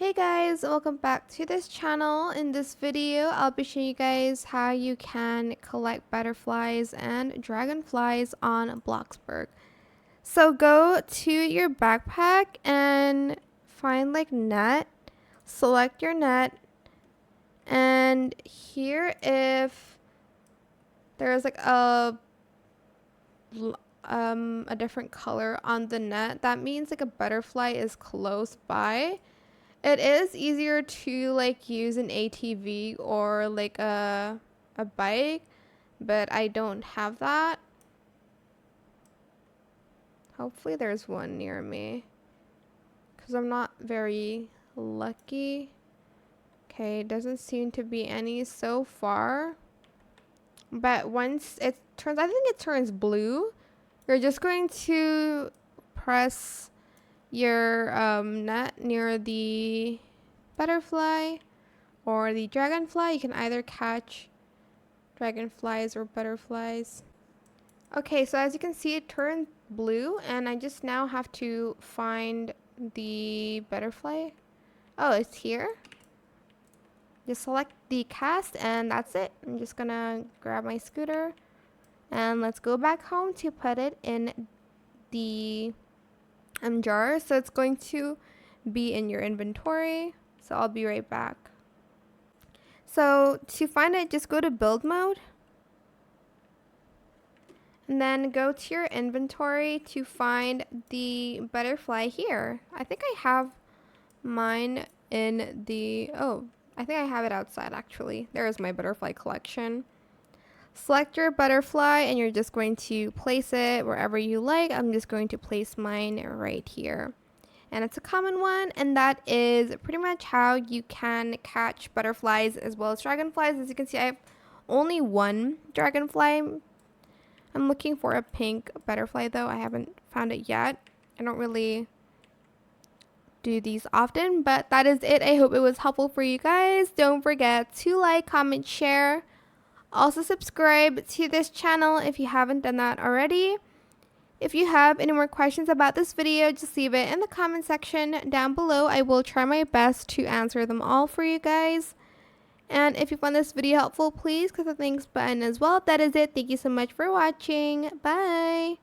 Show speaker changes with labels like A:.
A: Hey guys, welcome back to this channel. In this video, I'll be showing you guys how you can collect butterflies and dragonflies on Bloxburg. So go to your backpack and find like net, select your net, and here if there's like a different color on the net, that means like a butterfly is close by. It is easier to like use an ATV or like a bike, but I don't have that. Hopefully there's one near me because I'm not very lucky. Okay, doesn't seem to be any so far. But once it turns, I think it turns blue, you're just going to press your net near the butterfly or the dragonfly. You can either catch dragonflies or butterflies. Okay, so as you can see, it turned blue, and I just now have to find the butterfly. Oh, it's here. Just select the cast, and that's it. I'm just gonna grab my scooter, and let's go back home to put it in the jar. So it's going to be in your inventory. So I'll be right back. So to find it, just go to build mode. And then go to your inventory to find the butterfly here. I think I have mine in the, I think I have it outside actually. There is my butterfly collection. Select your butterfly and you're just going to place it wherever you like. I'm just going to place mine right here. And it's a common one, and that is pretty much how you can catch butterflies as well as dragonflies. As you can see, I have only one dragonfly. I'm looking for a pink butterfly though. I haven't found it yet. I don't really do these often, but that is it. I hope it was helpful for you guys. Don't forget to like, comment, share. Also subscribe to this channel if you haven't done that already. If you have any more questions about this video, just leave it in the comment section down below. I will try my best to answer them all for you guys. And if you found this video helpful, please click the thanks button as well. That is it. Thank you so much for watching. Bye.